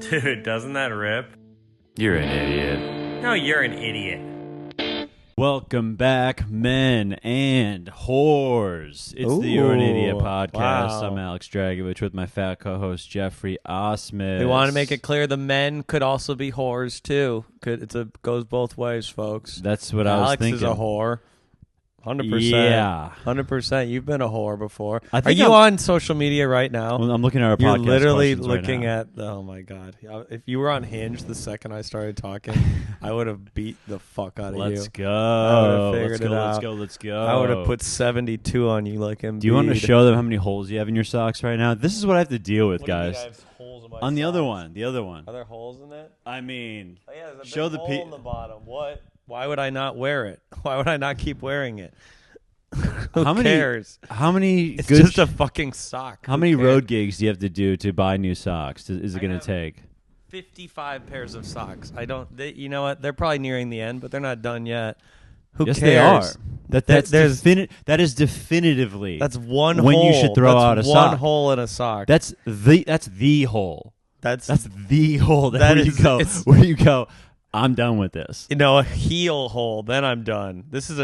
Dude, doesn't that rip? You're an idiot. No, you're an idiot. Welcome back, men and whores. It's the You're an Idiot podcast. Wow. I'm Alex Dragovich with my fat co-host Geoffrey Osmond. We want to make it clear the men could also be whores too. Goes both ways, folks. That's what I was thinking. Alex is a whore. 100%. Yeah. 100%. You've been a whore before. I Are think you I'm- on social media right now? Well, I'm looking at our You're podcast literally questions right looking now. at. Oh my god! If you were on Hinge the second I started talking, I would have beat the fuck out of you. Let's go. I would've figured it Let's out. go. Let's go. I would have put 72 on you like Embiid. Do you want to show them how many holes you have in your socks right now? This is what I have to deal with, What do you mean guys. I have holes in my On the other socks? one. Are there holes in it? I mean, Oh yeah, there's a show big the hole in the bottom. What? Why would I not wear it? Why would I not keep wearing it? Who cares? How many It's good just a fucking sock. How Who many cares? road gigs do you have to do to buy new socks? Is it going to have- take? 55 pairs of socks. You know what? They're probably nearing the end, but they're not done yet. Who Yes, cares? they are. There's- That is definitively. That's one when hole. you should throw That's out a one sock. hole in a sock. That's the hole. That's That's the hole. That Where is- you go. it's- Where you go. I'm done with this. a heel hole. Then I'm done. This is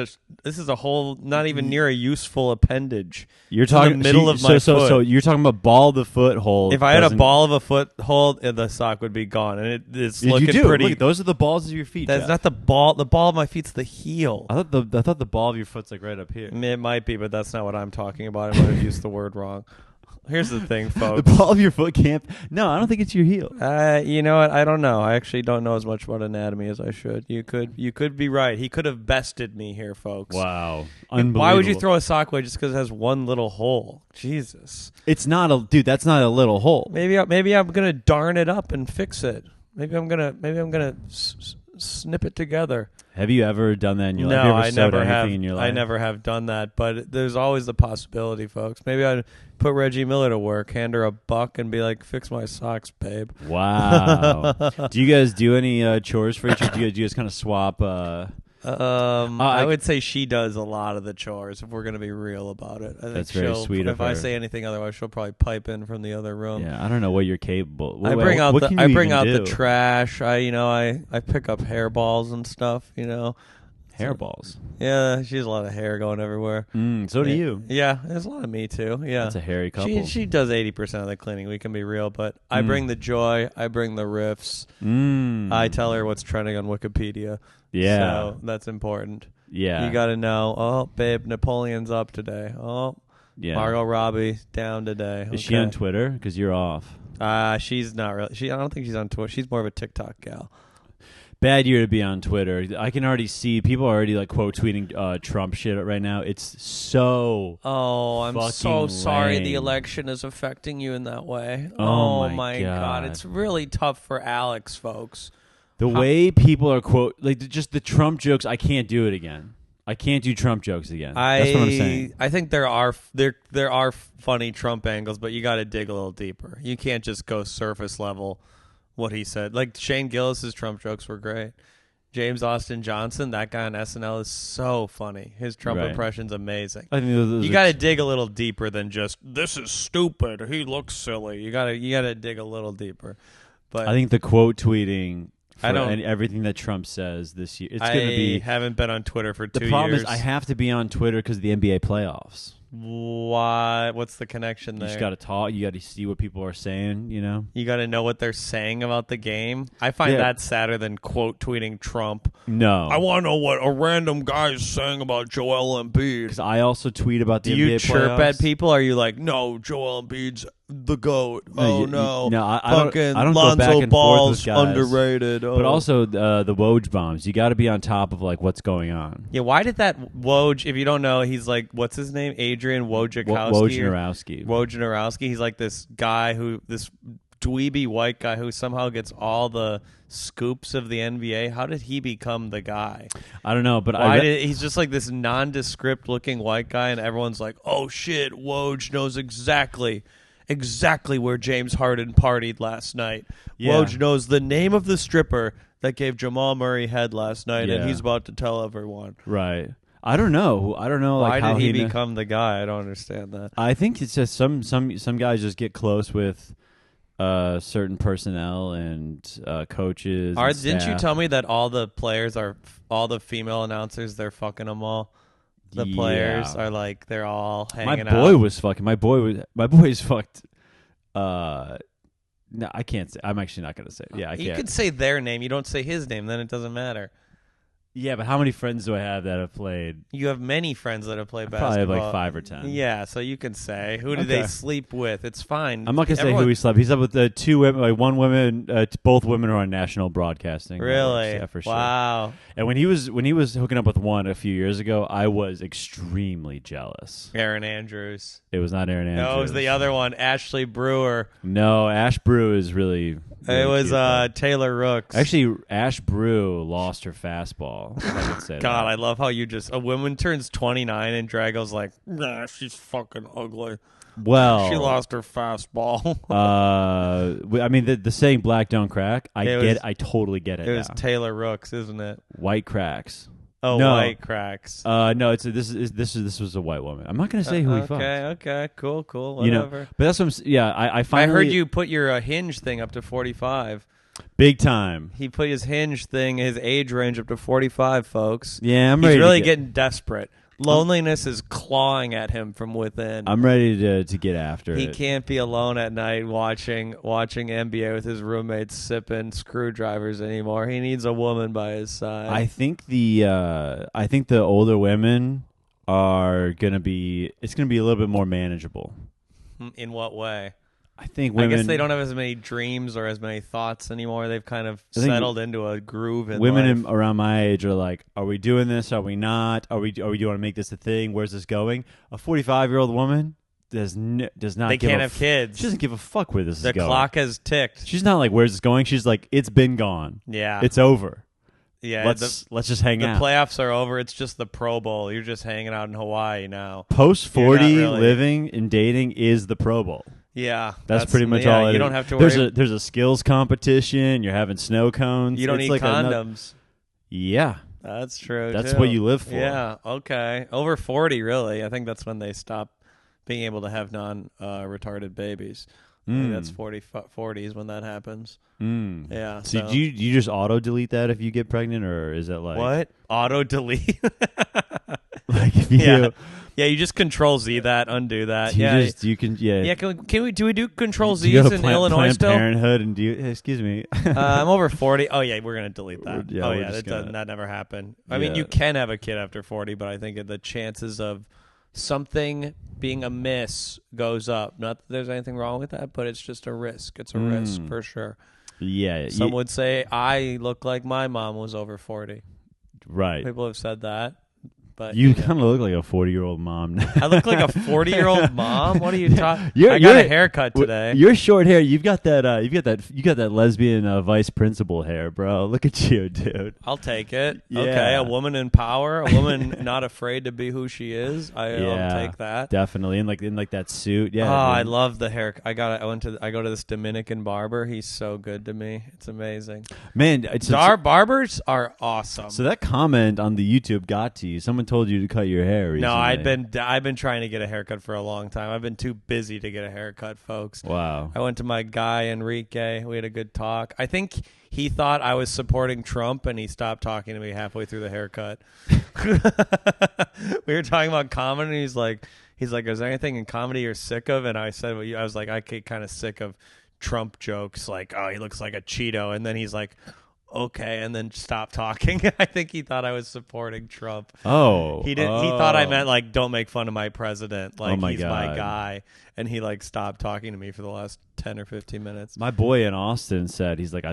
a hole not even near a useful appendage. You're It's in talking the middle of my so foot. you're talking about ball of the foot hole. If I had a doesn't- ball of a foot hole, the sock would be gone, and it's you looking do. pretty. Look, those are the balls of your feet. That's Jeff. not the ball. The ball of my feet's the heel. I thought the ball of your foot's like right up here. It might be, but that's not what I'm talking about. I might have used the word wrong. Here's the thing, The folks. ball of your foot can't. No, I don't think it's your heel. You know what? I don't know. I actually don't know as much about anatomy as I should. You could be right. He could have bested me here, folks. Wow. Why would you throw a sock away just because it has one little hole? Jesus. It's not a dude. That's not a little hole. Maybe I'm gonna darn it up and fix it. Maybe I'm gonna snip it together. Have you ever done that in your life? No, Have you ever I sewed never anything have. in your life? I never have done that, but there's always the possibility, folks. Maybe I'd put Reggie Miller to work, hand her $1 and be like, "Fix my socks, babe." Wow. Do you guys do any chores for each other? Do you guys kind of swap? I would say she does a lot of the chores. If we're gonna be real about it, I think That's very she'll- sweet of If I her. say anything otherwise, she'll probably pipe in from the other room. Yeah, I don't know what you're capable. I bring out what the can you I bring even out do? the trash. I pick up hairballs and stuff. hairballs. Yeah, she has a lot of hair going everywhere. So do you. Yeah, there's a lot of me too. Yeah, That's a hairy couple. She does 80% of the cleaning. We can be real, but I bring the joy. I bring the riffs. I tell her what's trending on Wikipedia. Yeah. So that's important. Yeah. You got to know. Oh, babe, Napoleon's up today. Oh, Yeah. Margot Robbie down today. Is she on Twitter? Because you're off. She's not really. I don't think she's on Twitter. She's more of a TikTok gal. Bad year to be on Twitter. I can already see people are already like quote tweeting Trump shit right now. It's so. Oh, I'm so fucking sorry the lame. election is affecting you in that way. Oh, my my God. It's really tough for Alex, folks. The way people are quote like just the Trump jokes, I can't do it again. I can't do Trump jokes again. That's what I'm saying. I think there are funny Trump angles, but you got to dig a little deeper. You can't just go surface level. What he said, like Shane Gillis's Trump jokes were great. James Austin Johnson, that guy on SNL, is so funny. His Trump Right. impression's amazing. I think those You are got to dig a little deeper than just this is stupid. He looks silly. You got to dig a little deeper. But I think the quote tweeting for I don't- and everything that Trump says this year, it's going to I be. haven't been on Twitter for 2 The years. problem is I have to be on Twitter because of the NBA playoffs. Why? What's the connection You there? just got to talk. You got to see what people are saying. You know. You got to know what they're saying about the game. I find Yeah. that sadder than quote tweeting Trump. No. I want to know what a random guy is saying about Joel Embiid. Because I also tweet about the Do NBA you chirp playoffs. at people? Are you like, no, Joel Embiid's the GOAT. No, No, I don't fucking go Lonzo back and forth Ball's with guys. underrated. But also the Woj bombs. You got to be on top of like what's going on. Yeah, why did that Woj, if you don't know, he's like, what's his name? Adrian Wojciechowski. Wojnarowski. Wojnarowski. He's like this guy this dweeby white guy who somehow gets all the scoops of the NBA. How did he become the guy? I don't know, but He's just like this nondescript looking white guy, and everyone's like, oh shit, Woj knows exactly where James Harden partied last night. Yeah. Woj knows the name of the stripper that gave Jamal Murray head last night, and Yeah. he's about to tell everyone. right. I don't know. I don't know. Why Like how did he kn- become the guy? I don't understand that. I think it's just some guys just get close with certain personnel and coaches. And Didn't you staff. tell me that all the players are all the female announcers? They're fucking them all. The players Yeah. are like they're all My hanging boy out. was fucking. My boy's fucked. No, I can't say. I'm actually not gonna say it. Yeah, I You can't. could say their name. You don't say his name. Then it doesn't matter. Yeah, but how many friends do I have that have played? You have many friends that have played Probably basketball. like 5 or 10. Yeah, so you can say who did they Okay. sleep with? It's fine. I'm not gonna say Everyone- who he slept. He slept with the 2 women, like one woman. Both women are on national broadcasting. Really? networks. Yeah, for sure. Wow. And when he was hooking up with one a few years ago, I was extremely jealous. Aaron Andrews. It was not Aaron Andrews. No, it was the other one, Ashley Brewer. No, Ash Brew is really. It was cute, though. Taylor Rooks. Actually, Ash Brew lost her fastball. If I could say God, that. I love how you just a woman turns 29 and Drago's like, nah, she's fucking ugly. Well, She lost her fastball. I mean, the saying "black don't crack." I totally get it. It was now. Taylor Rooks, isn't it? White cracks. Oh, No. white cracks. No, this was a white woman. I'm not gonna say who he fucked. Okay, cool, You whatever. know, but that's what I I finally heard you put your Hinge thing up to 45. big time. He put his Hinge thing, his age range up to 45, folks. Yeah, I'm He's ready. really to getting desperate. Loneliness is clawing at him from within. I'm ready to get after He it. can't be alone at night watching NBA with his roommates sipping screwdrivers anymore. He needs a woman by his side. I think the older women are gonna be. It's gonna be a little bit more manageable. In what way? I think women. I guess they don't have as many dreams or as many thoughts anymore. They've kind of I think settled into a groove in Women life. around my age are like, are we doing this? Are we not? Are we want to make this a thing? Where's this going? A 45-year-old woman does not. They give can't a have kids. She doesn't give a fuck where this The is going. clock has ticked. She's not like, where's this going? She's like, it's been gone. Yeah. It's over. Yeah. Let's just hang the out. playoffs are over. It's just the Pro Bowl. You're just hanging out in Hawaii now. Post You're 40 not really- living and dating is the Pro Bowl. Yeah. That's pretty much all it is. You don't have to worry. There's a skills competition. You're having snow cones. You don't It's need like condoms. Yeah. That's true. That's too. what you live for. Yeah. Okay. Over 40, really. I think that's when they stop being able to have non-retarded babies. I think that's 40s when that happens. Yeah. So do you just auto delete that if you get pregnant, or is it like What? Auto delete? like if you Yeah. Yeah, you just Control Z that, undo that. you can Yeah, can we do Control do you Z's go to in Illinois Planned still? Parenthood and do you, excuse me. I'm over 40. Oh yeah, we're gonna delete that. Yeah, Oh we're yeah, just that never happened. I mean, Yeah. you can have a kid after 40, but I think the chances of something being amiss goes up. Not that there's anything wrong with that, but it's just a risk. It's a risk for sure. Yeah, Some would say I look like my mom was over 40. right. People have said that. But You know. kind of look like a 40-year-old mom now. I look like a 40-year-old mom. What are you talking? You're- I got you're- a haircut today. Your short hair, you got that lesbian vice principal hair, bro. Look at you, dude. I'll take it. Yeah. Okay, a woman in power, a woman not afraid to be who she is. I'll take that. Definitely in like that suit. Yeah. Oh, I dude. love the hair. I go to this Dominican barber. He's so good to me. It's amazing. Man, Our barbers are awesome. so that comment on the YouTube got to you. Someone told you to cut your hair recently. No, I've been trying to get a haircut for a long time. I've been too busy to get a haircut, folks. Wow. I went to my guy Enrique. We had a good talk. I think he thought I was supporting Trump, and he stopped talking to me halfway through the haircut. We were talking about comedy, and he's like, "Is there anything in comedy you're sick of?" And I said, "I was like, I get kind of sick of Trump jokes, like, oh, he looks like a Cheeto," and then he's like, okay, and then stop talking. I think he thought I was supporting Trump. Oh. He didn't. He thought I meant like, don't make fun of my president. Like, my he's my God. guy, and he like stopped talking to me for the last 10 or 15 minutes. My boy in Austin said he's like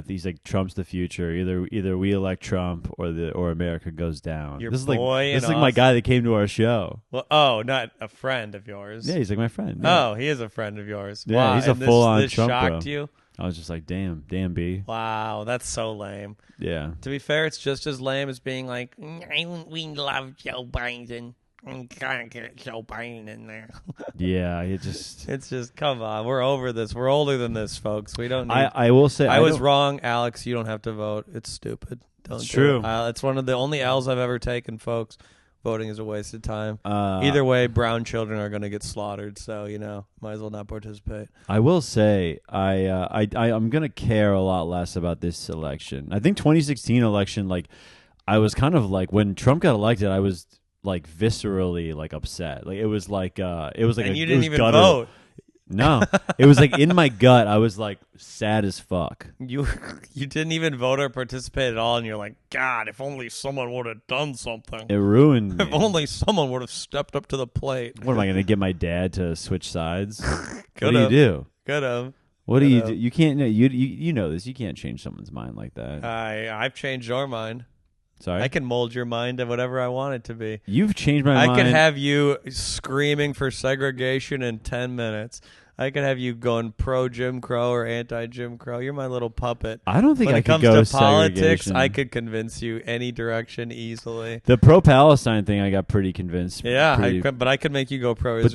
Trump's the future. Either we elect Trump or America goes down. Your this is boy in this is like my Austin? guy that came to our show. Well, oh, not a friend of yours. Yeah, he's like my friend. Yeah. Oh, he is a friend of yours. Yeah, Wow. he's a and full-on this Trump shocked bro. you? I was just like, damn B. Wow, that's so lame. Yeah. To be fair, it's just as lame as being like, we love Joe Biden. We gotta get Joe Biden in there. Yeah, it just. It's just, come on, we're over this. We're older than this, folks. We don't need. I will say I was don't- wrong, Alex. You don't have to vote. It's stupid. Don't It's do true. it. It's one of the only L's I've ever taken, folks. Voting is a waste of time. Either way, brown children are going to get slaughtered. So might as well not participate. I will say I'm gonna care a lot less about this election. I think 2016 election, like I was kind of like when Trump got elected, I was like viscerally like upset. Like it was like And you it didn't was even guttural. vote. No, it was like in my gut. I was like sad as fuck. You didn't even vote or participate at all, and you're like, God, if only someone would have done something. It ruined me. If only someone would have stepped up to the plate. What am I going to get my dad to switch sides? What Could do you have. do? Could have. What do you do? You can't. You know this. You can't change someone's mind like that. I've changed your mind. Sorry, I can mold your mind to whatever I want it to be. You've changed my mind. I could have you screaming for segregation in 10 minutes. I could have you going pro Jim Crow or anti Jim Crow. You're my little puppet. I don't think when I it could comes go to politics, segregation. I could convince you any direction easily. The pro-Palestine thing, I got pretty convinced. Yeah, but I could make you go pro-Israel.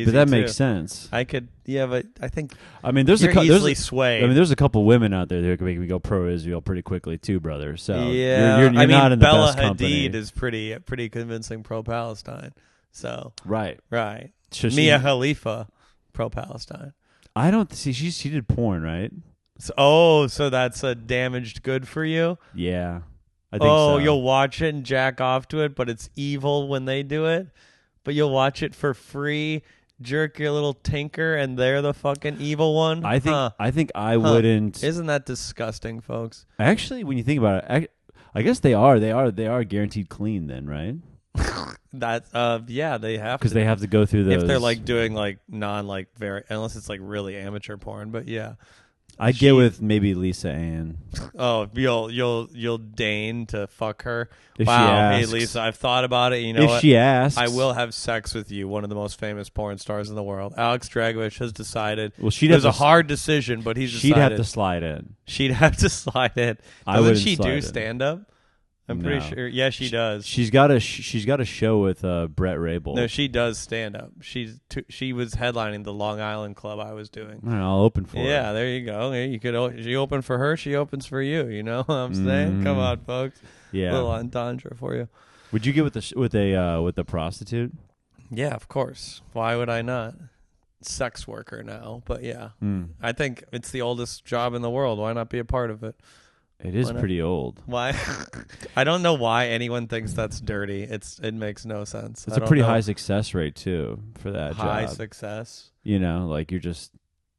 But that makes sense. I could. Yeah, but I think. I mean, there's easily swayed. I mean, there's a couple women out there that could make me go pro-Israel pretty quickly too, brother. So yeah, you're not in the Bella best company. Hadid is pretty convincing pro-Palestine. So right. Mia Khalifa, pro-Palestine. I don't see. She did porn, right? So that's a damaged good for you? Yeah, I think so. You'll watch it and jack off to it, but it's evil when they do it. But you'll watch it for free, jerk your little tinker, and they're the fucking evil one? I think I wouldn't. Isn't that disgusting, folks? Actually, when you think about it, I guess they are guaranteed clean then, right? That yeah, they have because they have to go through those. If they're like doing like non like very unless it's like really amateur porn, but yeah, I get with maybe Lisa Ann. Oh, you'll deign to fuck her. If wow, she asks. Hey Lisa, I've thought about it. You know if what? she asks, I will have sex with you. One of the most famous porn stars in the world, Alex Dragowich, has decided. Well, it was a hard decision, but he's decided. She'd have to slide in. She'd have to slide in. Doesn't she do stand up? I'm pretty sure. Yeah, she does. She's got a show with Brett Rabel. No, she does stand up. She was headlining the Long Island club I was doing. All right, I'll open for her. Yeah, there you go. You could. She open for her. She opens for you. You know what I'm saying? Come on, folks. Yeah, little entendre for you. Would you get with the prostitute? Yeah, of course. Why would I not? Sex worker now, but yeah, I think it's the oldest job in the world. Why not be a part of it? It is pretty old. Why? I don't know why anyone thinks that's dirty. It makes no sense. It's a pretty high success rate too for that job. High success. You know, like you're just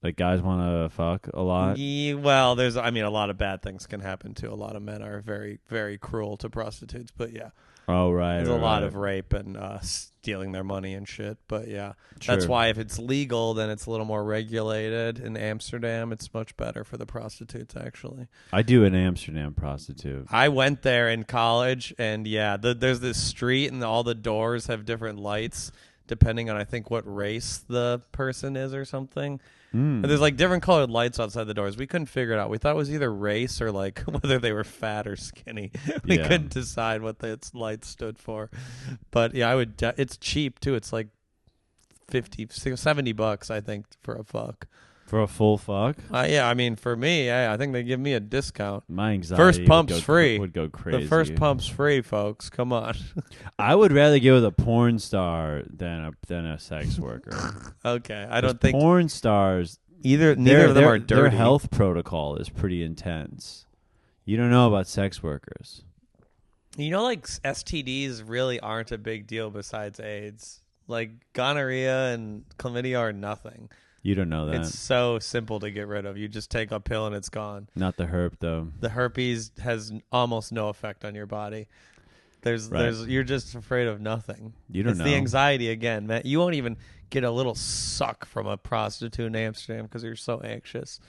like guys want to fuck a lot. Yeah, well, a lot of bad things can happen too. A lot of men are very, very cruel to prostitutes. But yeah. Oh right. There's a lot of rape and stealing their money and shit. But yeah, True. That's why if it's legal, then it's a little more regulated. In Amsterdam, it's much better for the prostitutes. Actually, I do an Amsterdam prostitute. I went there in college, and yeah, there's this street, and all the doors have different lights depending on I think what race the person is or something. And there's like different colored lights outside the doors. We couldn't figure it out. We thought it was either race or like whether they were fat or skinny. We couldn't decide what the lights stood for. But yeah, it's cheap too. It's like $70, I think, for a fuck. For a full fuck? Yeah, I mean, for me, I think they give me a discount. My anxiety first pump's free. Would go crazy. The first pump's free, folks. Come on. I would rather get with a porn star than a sex worker. Okay, I don't think porn stars. Neither of them are dirty. Their health protocol is pretty intense. You don't know about sex workers. You know, like STDs really aren't a big deal besides AIDS. Like gonorrhea and chlamydia are nothing. You don't know that. It's so simple to get rid of. You just take a pill and it's gone. Not the herp though. The herpes has almost no effect on your body. You're just afraid of nothing. You don't know. It's the anxiety again, man. You won't even get a little suck from a prostitute in Amsterdam because you're so anxious.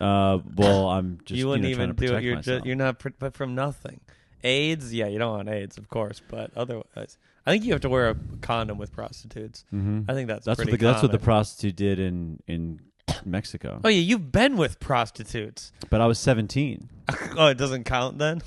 Well, I'm just you wouldn't trying even to do protect it. myself. You're not, but from nothing. AIDS, yeah, you don't want AIDS, of course, but otherwise, I think you have to wear a condom with prostitutes. Mm-hmm. I think that's what the prostitute did in Mexico. Oh yeah, you've been with prostitutes, but I was 17. Oh, it doesn't count then.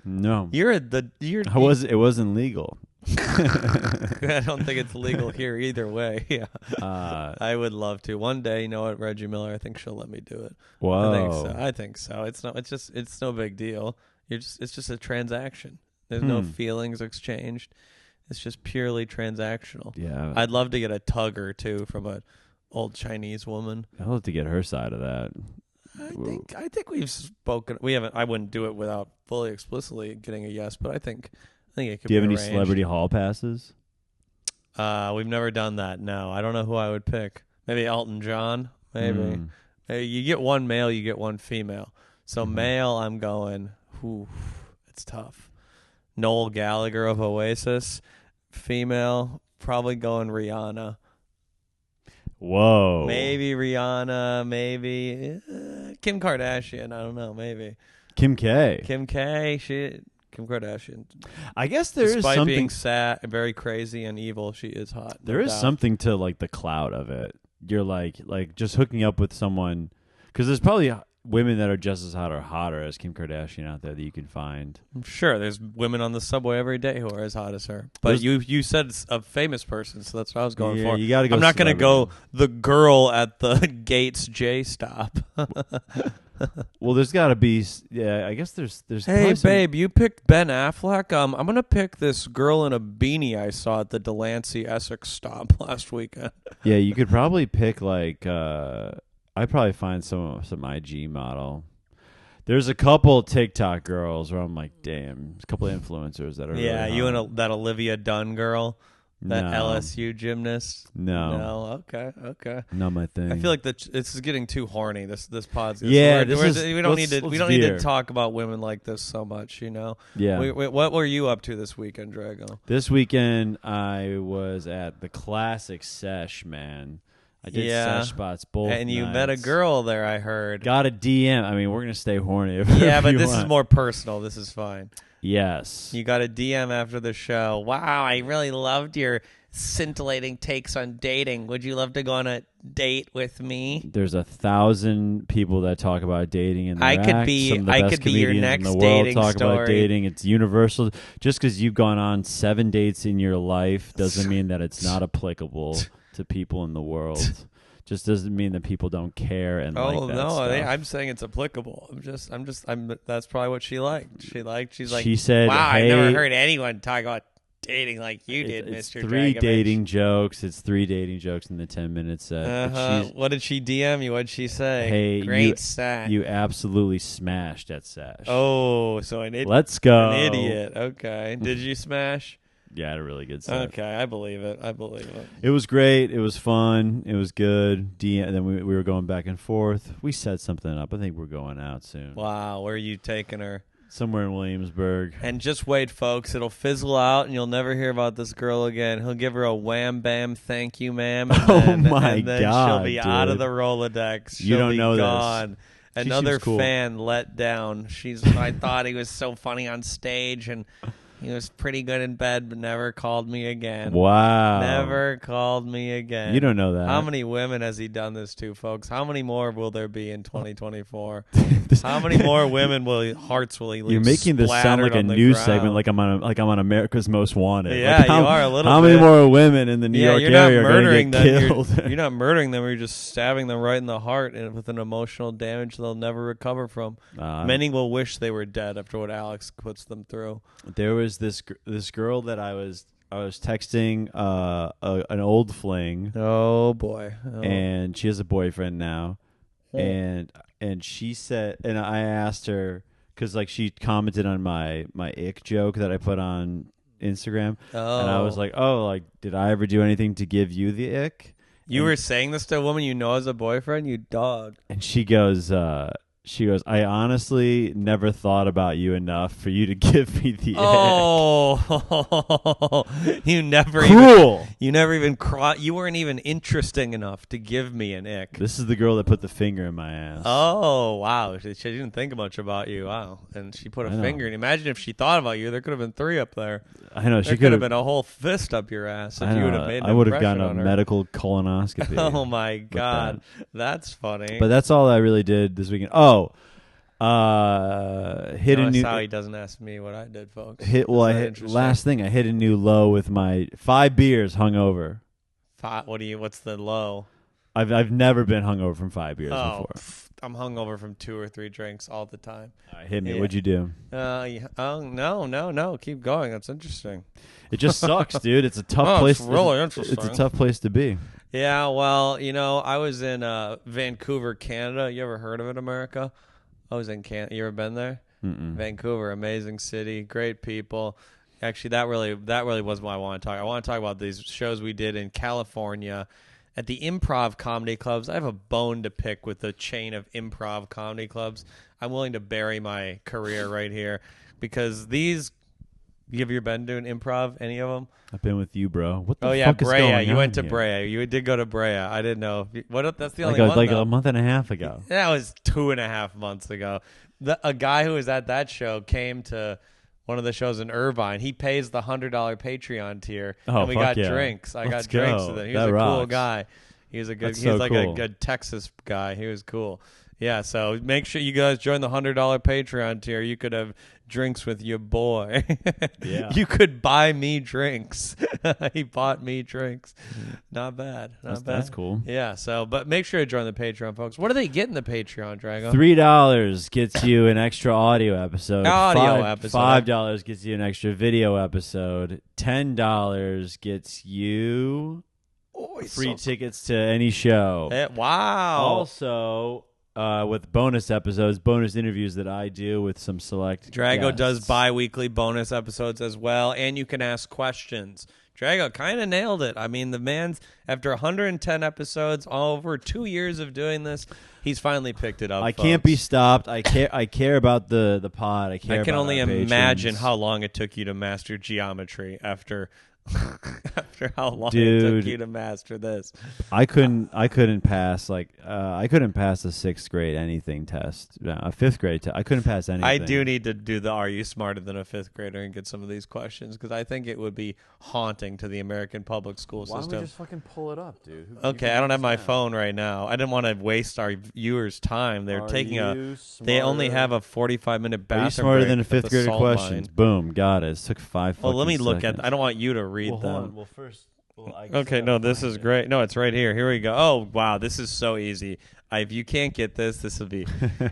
No, It wasn't legal. I don't think it's legal here either way. Yeah, I would love to one day. You know what, Reggie Miller? I think she'll let me do it. Whoa, I think so. It's no big deal. It's just a transaction. There's no feelings exchanged. It's just purely transactional. Yeah. I'd love to get a tugger too from a old Chinese woman. I'd love to get her side of that. I think we've spoken. We haven't. I wouldn't do it without fully explicitly getting a yes, but I think it could. Do you have be any arranged. celebrity hall passes? We've never done that. No, I don't know who I would pick. Maybe Elton John. Maybe. Hey, you get one male, you get one female. So male, I'm going. It's tough. Noel Gallagher of Oasis. Female, probably going Rihanna. Whoa. Maybe Rihanna. Maybe Kim Kardashian. I don't know. Maybe Kim K. Kim K. Kim Kardashian. I guess there is Despite something being sad, very crazy and evil, she is hot. There is something to like the clout of it. You're like just hooking up with someone, because there's probably women that are just as hot or hotter as Kim Kardashian out there that you can find. I'm sure there's women on the subway every day who are as hot as her. But you said it's a famous person, so that's what I was going for. You gotta go. I'm not going to go the girl at the Gates J stop. Well, there's got to be. Yeah, I guess there's. Hey, babe, you picked Ben Affleck. I'm going to pick this girl in a beanie I saw at the Delancey Essex stop last weekend. Yeah, you could probably pick like. I'd probably find some IG model. There's a couple TikTok girls where I'm like, damn, there's a couple of influencers that are. Yeah, really you hot. and that Olivia Dunn girl. That No. LSU gymnast? No. Okay. Not my thing. I feel like this is getting too horny. This podcast. Yeah, we don't need to. We don't need to veer. talk about women like this so much. You know. Yeah. What were you up to this weekend, Drago? This weekend I was at the Classic Sesh, man. I did sesh spots both and you nights. met a girl there. I heard. Got a DM. I mean, we're gonna stay horny. Yeah, but this want. is more personal. This is fine. Yes. You got a DM after the show. Wow, I really loved your scintillating takes on dating. Would you love to go on a date with me? There's 1,000 people that talk about dating in their I could acts. be- Some of the I best could be your comedians next in the world dating talk about story. dating. It's universal. Just because you've gone on 7 dates in your life doesn't mean that it's not applicable to people in the world. Just doesn't mean that people don't care and like that stuff. I'm saying it's applicable. That's probably what she liked. She's like, She said, wow, hey, I've never heard anyone talk about dating like you did, it's Mr. 3 Dragovich. dating jokes. It's 3 dating jokes in the 10-minute set. But What did she DM you? What'd she say? Hey, Great set. you absolutely smashed at Sesh. Oh, so an idiot. Let's go. An idiot. Okay. Did you smash? Yeah, I had a really good set. Okay, I believe it. It was great. It was fun. It was good. Then we were going back and forth. We set something up. I think we're going out soon. Wow, where are you taking her? Somewhere in Williamsburg. And just wait, folks. It'll fizzle out, and you'll never hear about this girl again. He'll give her a wham, bam, thank you, ma'am. And my then God, she'll be dude. out of the Rolodex. You don't be know this. gone. Another seems cool. fan let down. I thought he was so funny on stage, and he was pretty good in bed, but never called me again. Wow. Never called me again. You don't know that. How many women has he done this to, folks? How many more will there be in 2024? How many more women hearts will he leave? You're making this sound like a splattered on the news ground? segment, like I'm on America's Most Wanted. Yeah, like, you are a little How bit. many more women in the New York you're not area are going murdering to get them. killed? You're not murdering them. You're just stabbing them right in the heart and with an emotional damage they'll never recover from. Many will wish they were dead after what Alex puts them through. There was this girl that I was texting an old fling. Oh boy! And she has a boyfriend now, and she said, and I asked her because like she commented on my ick joke that I put on Instagram, and I was like, oh, like did I ever do anything to give you the ick? You were saying this to a woman you know as a boyfriend, you dog. And she goes, I honestly never thought about you enough for you to give me the ick. Oh, you never Cruel. You weren't even interesting enough to give me an ick. This is the girl that put the finger in my ass. Oh, wow. She didn't think much about you. Wow. And she put a finger in. Imagine if she thought about you. There could have been 3 up there. I know. There could have been a whole fist up your ass if you would have made an I would have impression gotten a on her. medical colonoscopy. Oh, my God. That's funny. But that's all I really did this weekend. Oh, hit a Notice new. how he doesn't ask me what I did, folks. Last thing I hit a new low with my 5 beers hungover. What's the low? I've never been hungover from 5 beers before. I'm hungover from 2 or 3 drinks all the time. All right, hit me. Yeah. What'd you do? Yeah. Oh no. Keep going. That's interesting. It just sucks, dude. It's a tough place. It's really interesting. It's a tough place to be. Yeah. Well, I was in Vancouver, Canada. You ever heard of it, America? I was in Canada. You ever been there? Mm-mm. Vancouver, amazing city, great people. Actually, that really wasn't what I want to talk. I want to talk about these shows we did in California at the improv comedy clubs. I have a bone to pick with the chain of improv comedy clubs. I'm willing to bury my career right here because these. Have you ever been doing improv? Any of them? I've been with you, bro. What the Oh yeah, fuck is Brea. going You on went to here? Brea. You did go to Brea. I didn't know. That's the Like only one. like though. a month and a half ago. That was 2.5 months ago. A guy who was at that show came to one of the shows in Irvine. He pays the $100 Patreon tier, and we got drinks. I Let's got drinks go. with him. He That was a cool rocks. guy. He was a good. That's He was so like cool. a good Texas guy. He was cool. Yeah, so make sure you guys join the $100 Patreon tier. You could have drinks with your boy. Yeah. You could buy me drinks. He bought me drinks. Not bad. Not bad. That's cool. Yeah, but make sure to join the Patreon, folks. What do they get in the Patreon, Drago? $3 gets you an extra audio episode. Episode. $5 gets you an extra video episode. $10 gets you free tickets to any show. Wow. Also, with bonus episodes, bonus interviews that I do with some select Drago guests. does bi-weekly bonus episodes as well, and you can ask questions. Drago kind of nailed it. I mean, the man's, after 110 episodes, over 2 years of doing this, he's finally picked it up. I folks. can't be stopped. I care about the pod. I care. I can about only our imagine patrons. how long it took you to master geometry after how long it Dude. took you to master this. I couldn't pass I couldn't pass a 6th grade anything test. No, a 5th grade test. I couldn't pass anything. I do need to do the "Are you smarter than a 5th grader?" and get some of these questions because I think it would be haunting to the American public school Why don't system. we just fucking pull it up, dude? Okay, I don't have my phone right now. I didn't want to waste our viewers' time. They're They only have a 45-minute bathroom. Are you smarter break than a at the 5th grader salt questions? mine. Boom, got it. It took 5. Well, let me look seconds. at. I don't want you to read Well, them. hold on. Well, first. Okay, no, this is great. No, it's right here. Here we go. Oh, wow, this is so easy. If you can't get this, this will be.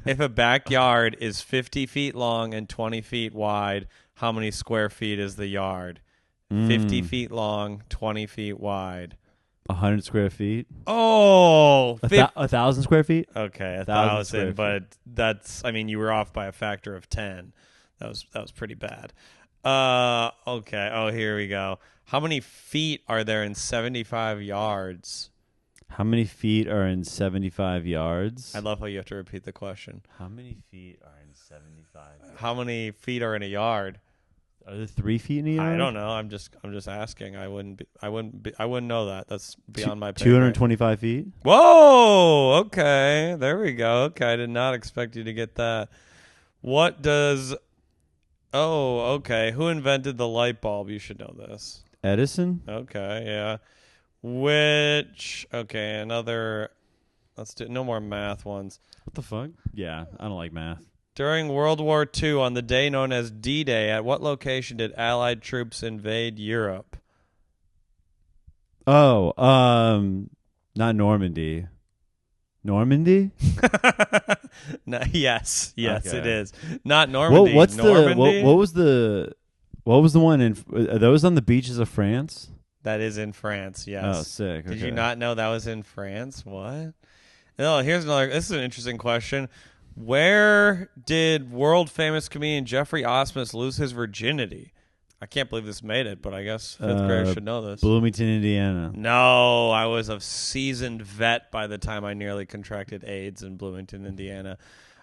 If a backyard is 50 feet long and 20 feet wide, how many square feet is the yard? 50 feet long, 20 feet wide. 100 square feet. Oh, 1,000 square feet. okay, 1,000 square 1,000, feet. but that's. I mean, you were off by a factor of 10. That was pretty bad. Okay. Oh, here we go. How many feet are there in 75 yards? How many feet are in 75 yards? I love how you have to repeat the question. How many feet are in 75 yards? How many feet are in a yard? Are there 3 feet in a yard? I don't know. I'm just asking. I wouldn't know that. That's beyond my pay grade. 225 feet? Whoa! Okay. There we go. Okay. I did not expect you to get that. What does... Oh, okay. Who invented the light bulb? You should know this. Edison? Okay, yeah. Another... Let's do... No more math ones. What the fuck? Yeah, I don't like math. During World War II, on the day known as D-Day, at what location did Allied troops invade Europe? Oh, not Normandy. Normandy? No, yes, Okay. it is. Not Normandy. What's Normandy? what was the one in? Are those on the beaches of France? That is in France, yes. Oh, sick. Did okay. you not know that was in France? What? No, here's another. This is an interesting question. Where did world-famous comedian Geoffrey Osmus lose his virginity? I can't believe this made it, but I guess 5th graders should know this. Bloomington, Indiana. No, I was a seasoned vet by the time I nearly contracted AIDS in Bloomington, Indiana.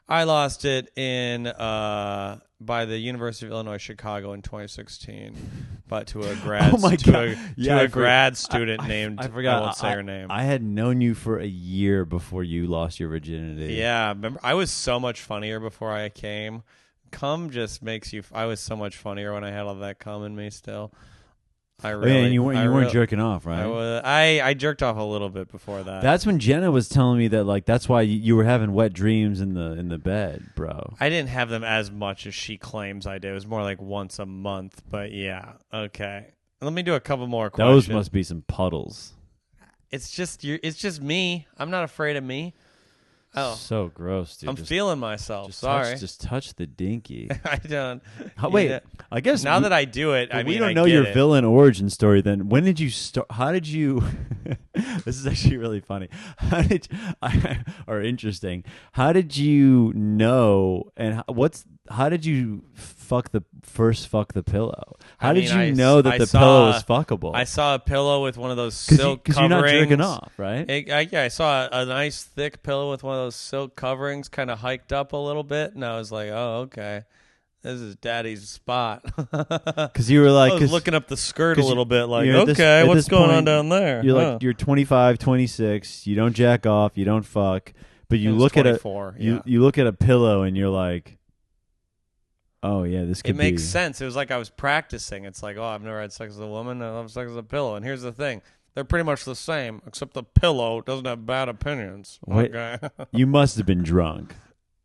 I lost it in by the University of Illinois Chicago in 2016, but to a grad Oh my God. Yeah, grad student named I forgot. I won't say her name. I had known you for a year before you lost your virginity. Yeah, remember I was so much funnier before I came. Cum just makes you. I was so much funnier when I had all that cum in me. Still, And you weren't jerking off, right? I jerked off a little bit before that. That's when Jenna was telling me that, like, that's why you were having wet dreams in the bed, bro. I didn't have them as much as she claims I did. It was more like once a month. But yeah, okay. Let me do a couple more questions. Those must be some puddles. It's just me. I'm not afraid of me. Oh, So gross, dude. I'm feeling myself. Just Sorry. just touch the dinky. I don't. Wait, Yeah. I guess Now that I do it, I mean, we don't I know get your it. villain origin story. Then when did you start? How did you? This is actually really funny. Or interesting? How did you know? And how did you fuck the pillow? How did you know that the pillow was fuckable? I saw a pillow with one of those silk because coverings. you're not jerking off, right? Yeah, I saw a nice thick pillow with one of those silk coverings, kind of hiked up a little bit, and I was like, "Oh, okay, this is Daddy's spot." Because you were like, I was looking up the skirt a little bit, like, at okay, at what's this going on point, down there? You're Huh. like, you're 25, 26. You don't jack off. You don't fuck. But you I was look at 24, yeah. you look at a pillow and you're like, oh yeah, this could It makes be. sense. It was like I was practicing. It's like, oh, I've never had sex with a woman. I have sex with a pillow. And here's the thing. They're pretty much the same, except the pillow doesn't have bad opinions. Wait. Okay. You must have been drunk.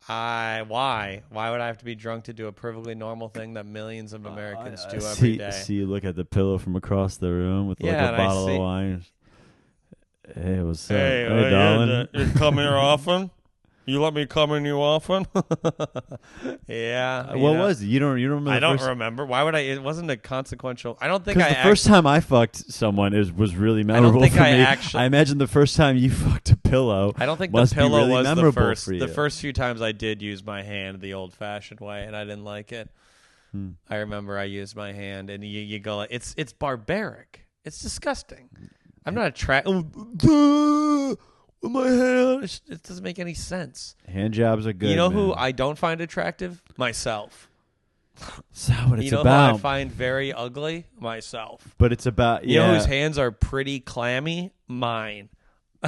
Why? Why would I have to be drunk to do a perfectly normal thing that millions of Americans do every day? See, you look at the pillow from across the room with like Yeah, a and bottle of wine. Hey, what's up? Hey, Hey, darling. you come here often? You let me come in you often? Yeah. What was it? You don't remember? I the don't first... remember. Why would I? It wasn't a consequential. I don't think Because the first time I fucked someone was really memorable think for I me. actually- I imagine the first time you fucked a pillow. I don't think must the pillow be really was the memorable first. for you. The first few times I did use my hand the old-fashioned way, and I didn't like it. I remember I used my hand, and you go like, it's barbaric. It's disgusting. I'm not attracted. With my hand, it doesn't make any sense. Hand jobs are good. You know man. who I don't find attractive? Myself. That's not what it's You know about. who I find very ugly? Myself. But it's about You know whose hands are pretty clammy? Mine.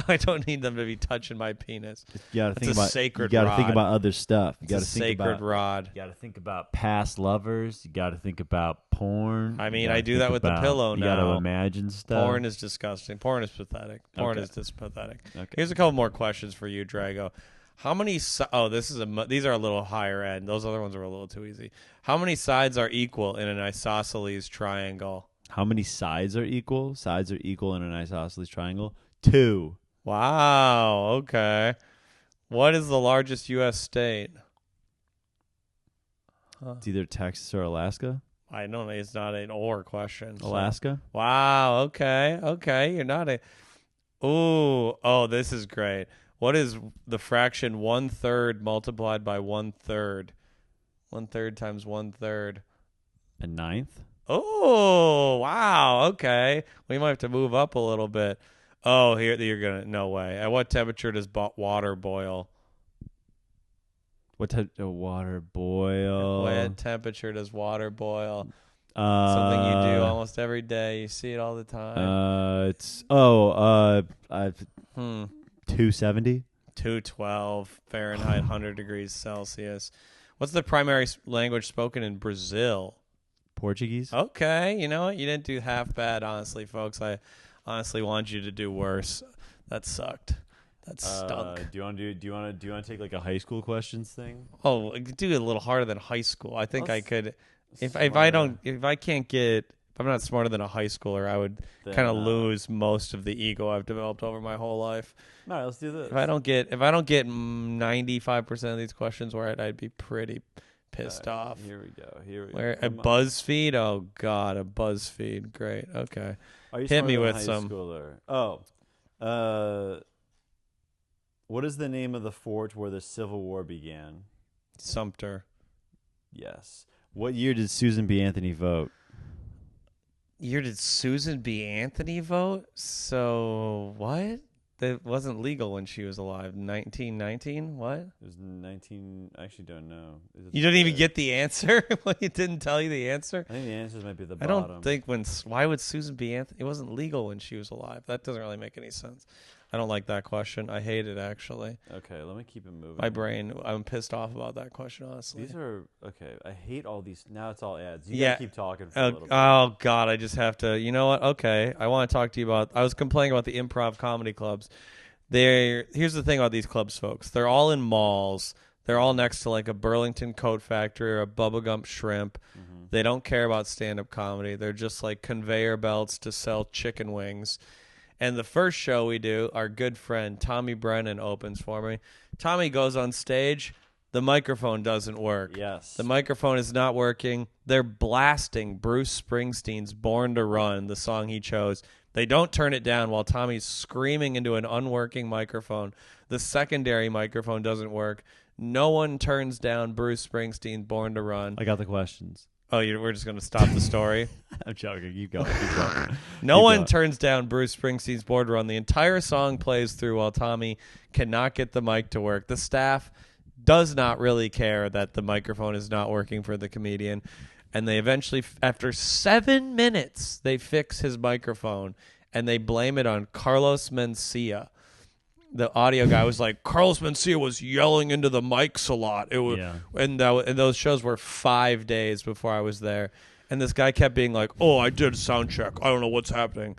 I don't need them to be touching my penis. You gotta It's think a about sacred You gotta think rod. about other stuff. You It's gotta a think sacred about rod. You gotta think about past lovers. You gotta think about porn. I mean, You gotta I do think that with the about- pillow You now. gotta imagine stuff. Porn is disgusting. Porn is pathetic. Porn Okay. is just pathetic. Okay. Here's a couple more questions for you, Drago. How many? These are a little higher end. Those other ones are a little too easy. How many sides are equal in an isosceles triangle? How many sides are equal? Sides are equal in an isosceles triangle. 2. Wow. Okay. What is the largest U.S. state? It's either Texas or Alaska. I don't know. It's not an or question. so- Alaska. Wow. Okay. Okay. You're not a. Ooh. Oh, this is great. What is the fraction 1/3 multiplied by 1/3? 1/3 times 1/3. A ninth. Oh, wow. Okay. We might have to move up a little bit. Oh, here you're gonna. No way. At what temperature does water boil? What type of water boil? What temperature does water boil? Something you do almost every day. You see it all the time. It's 270. 212 Fahrenheit, 100 degrees Celsius. What's the primary language spoken in Brazil? Portuguese. Okay, you know what? You didn't do half bad, honestly, folks. I honestly want you to do worse. That sucked. That stunk. Do you want to take like a high school questions thing? Oh, do it a little harder than high school. I think I could. If I'm not smarter than a high schooler, I would kind of lose most of the ego I've developed over my whole life. All right, let's do this. If I don't get 95% of these questions right, I'd be pretty pissed off. Here we go. Where a BuzzFeed? Oh God, a BuzzFeed. Great. Okay. Are you Hit me smarter than with a high some. schooler? What is the name of the fort where the Civil War began? Sumter. Yes. What year did Susan B. Anthony vote? Year did Susan B. Anthony vote? So what? That wasn't legal when she was alive. 1919? What? It was 19. I actually don't know. You don't even get the answer? Well, it didn't tell you the answer? I think the answers might be at the I bottom. don't think why would Susan B. Anthony? It wasn't legal when she was alive. That doesn't really make any sense. I don't like that question. I hate it, actually. Okay, let me keep it moving. My brain, I'm pissed off about that question, honestly. These are okay. I hate all these. Now it's all ads. You Yeah. gotta keep talking for a little bit. Oh God, I just have to. You know what? Okay, I want to talk to you about. I was complaining about the improv comedy clubs. Here's the thing about these clubs, folks. They're all in malls. They're all next to like a Burlington Coat Factory or a Bubba Gump Shrimp. Mm-hmm. They don't care about stand-up comedy. They're just like conveyor belts to sell chicken wings. And the first show we do, our good friend Tommy Brennan opens for me. Tommy goes on stage. The microphone doesn't work. Yes. The microphone is not working. They're blasting Bruce Springsteen's Born to Run, the song he chose. They don't turn it down while Tommy's screaming into an unworking microphone. The secondary microphone doesn't work. No one turns down Bruce Springsteen's Born to Run. I got the questions. Oh, we're just going to stop the story? I'm joking. Keep going. Keep going. No one turns down Bruce Springsteen's Born to Run. The entire song plays through while Tommy cannot get the mic to work. The staff does not really care that the microphone is not working for the comedian. And they eventually, after 7 minutes, they fix his microphone, and they blame it on Carlos Mencia. The audio guy was like, Carlos Mencia was yelling into the mics a lot. It was, and those shows were 5 days before I was there. And this guy kept being like, oh, I did a sound check. I don't know what's happening.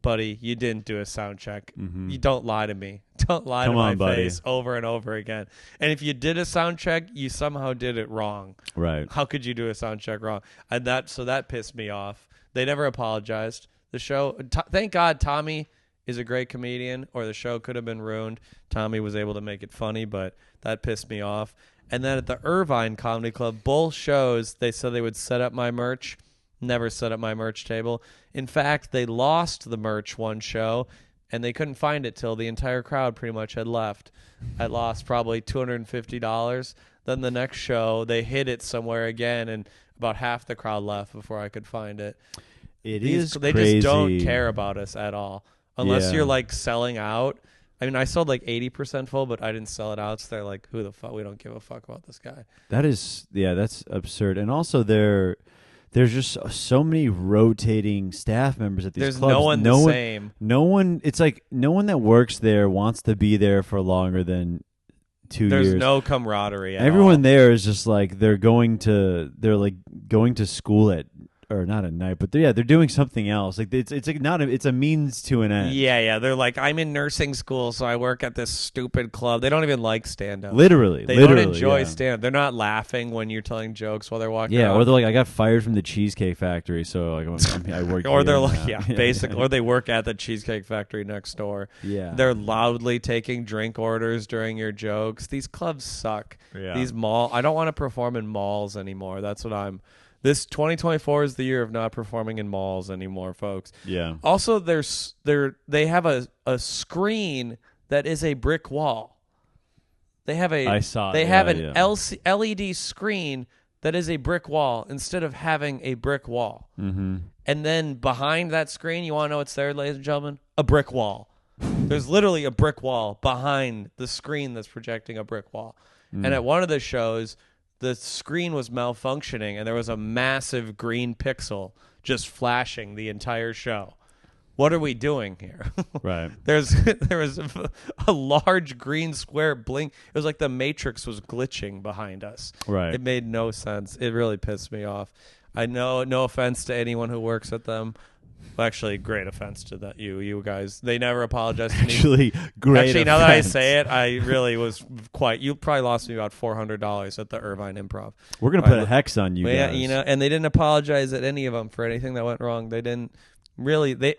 Buddy, you didn't do a sound check. Mm-hmm. You don't lie to me. Don't lie to my face over and over again. And if you did a sound check, you somehow did it wrong. Right. How could you do a sound check wrong? And that pissed me off. They never apologized. The show, thank God Tommy is a great comedian, or the show could have been ruined. Tommy was able to make it funny, but that pissed me off. And then at the Irvine Comedy Club, both shows, they said they would set up my merch. Never set up my merch table. In fact, they lost the merch one show, and they couldn't find it till the entire crowd pretty much had left. I lost probably $250. Then the next show, they hid it somewhere again, and about half the crowd left before I could find it. They just don't care about us at all. Unless you're like selling out. I mean, I sold like 80% full, but I didn't sell it out. So they're like, who the fuck? We don't give a fuck about this guy. That's absurd. And also there's just so many rotating staff members at these There's clubs. no one the same. No one, it's like no one that works there wants to be there for longer than 2 years. There's no camaraderie at Everyone all. there is just like they're going to school at, or not at night, but they're doing something else. Like it's like it's a means to an end. Yeah. They're like, I'm in nursing school, so I work at this stupid club. They don't even like stand-up. Literally, they don't enjoy stand-up. They're not laughing when you're telling jokes while they're walking around. Or they're like, I got fired from the Cheesecake Factory, so like I work. Or they're like, basically, or they work at the Cheesecake Factory next door. Yeah, they're loudly taking drink orders during your jokes. These clubs suck. Yeah. These I don't want to perform in malls anymore. That's what I'm. This 2024 is the year of not performing in malls anymore, folks. Yeah. Also, they have a screen that is a brick wall. They have a LED screen that is a brick wall instead of having a brick wall. Mm-hmm. And then behind that screen, you want to know what's there, ladies and gentlemen? A brick wall. There's literally a brick wall behind the screen that's projecting a brick wall. And at one of the shows, the screen was malfunctioning, and there was a massive green pixel just flashing the entire show. What are we doing here? Right. There was a large green square blink. It was like the Matrix was glitching behind us. Right. It made no sense. It really pissed me off. I know, no offense to anyone who works at them. Well, actually, great offense to that you guys. They never apologized to me. Great Actually, now that I offense. say it, I really was quite. You probably lost me about $400 at the Irvine Improv. We're gonna put a hex on you Yeah, guys. and they didn't apologize at any of them for anything that went wrong. They didn't really. They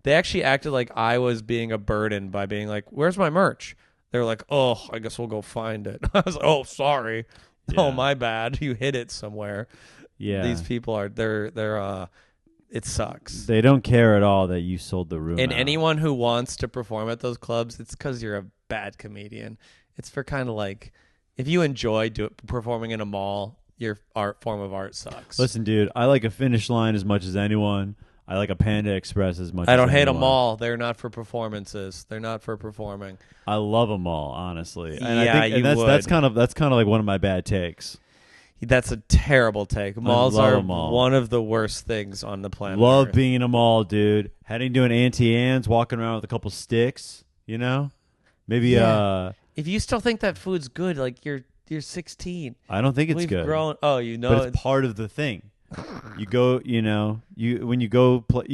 actually acted like I was being a burden by being like, "Where's my merch?" They were like, "Oh, I guess we'll go find it." I was like, "Oh, sorry. Yeah. Oh, my bad. You hid it somewhere." Yeah. These people are they're it sucks. They don't care at all that you sold the room. And out. anyone who wants to perform at those clubs, it's because you're a bad comedian. It's for kind of like, if you enjoy performing in a mall, your form of art sucks. Listen, dude, I like a Finish Line as much as anyone. I like a Panda Express as much as I don't hate anyone. a mall. They're not for performances. They're not for performing. I love a mall, honestly. And Yeah, I think, you would. that's kind of like one of my bad takes. That's a terrible take. Malls love are a mall. one of the worst things on the planet. Love Earth. being in a mall, dude. Heading to an Auntie Anne's, walking around with a couple sticks, you know? Maybe Yeah. If you still think that food's good, like you're 16. I don't think it's We've good. grown. Oh, you know, But it's part of the thing. You go, when you go play,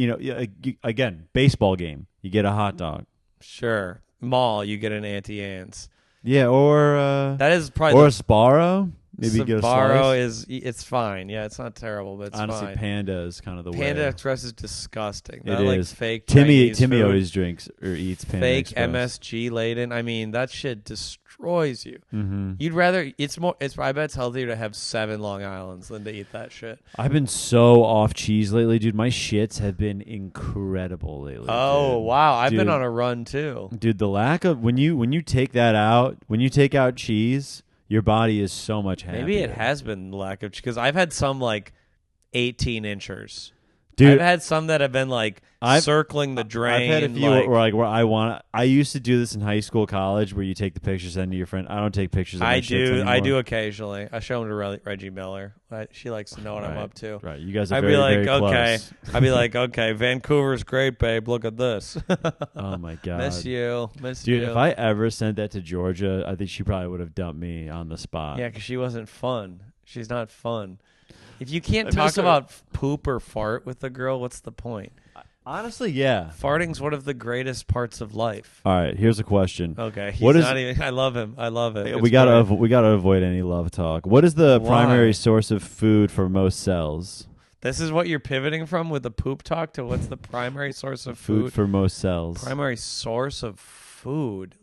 again, baseball game, you get a hot dog. sure. Mall, you get an Auntie Anne's. Yeah, or That is probably a Sparrow. Maybe get a Sbarro slice. it's fine. Yeah, it's not terrible, but it's Honestly, fine. Panda is kind of the Panda way. Express is disgusting. It That, like, is. fake Timmy Chinese food, always drinks or eats Panda fake Express. MSG laden. I mean, that shit destroys you. Mm-hmm. You'd rather I bet it's healthier to have 7 Long Islands than to eat that shit. I've been so off cheese lately, dude. My shits have been incredible lately. Oh, dude. wow. I've Dude. been on a run too. Dude, the lack of when you take that out, when you take out cheese, your body is so much happier. Maybe it has been lack of, because I've had some like 18 inchers. Dude, I've had some that have been like circling the drain. I've had a few like, where I used to do this in high school, college, where you take the pictures, send to your friend. I don't take pictures. Of my shits anymore. I do occasionally. I show them to Reggie Miller. She likes to know what I'm up to. Right, you guys are I'd very, be like, very okay. close. I'd be like, okay, Vancouver's great, babe. Look at this. Oh my god, Miss you, dude. you. If I ever sent that to Georgia, I think she probably would have dumped me on the spot. Yeah, because she wasn't fun. She's not fun. If you can't I talk miss her. about poop or fart with a girl, what's the point? Honestly, yeah. Farting's one of the greatest parts of life. All right, here's a question. Okay, he's What is- not even. I love him. I love it. We gotta avoid any love talk. What is the Why? primary source of food for most cells? This is what you're pivoting from with the poop talk to what's the primary source of food? For most cells. Primary source of food.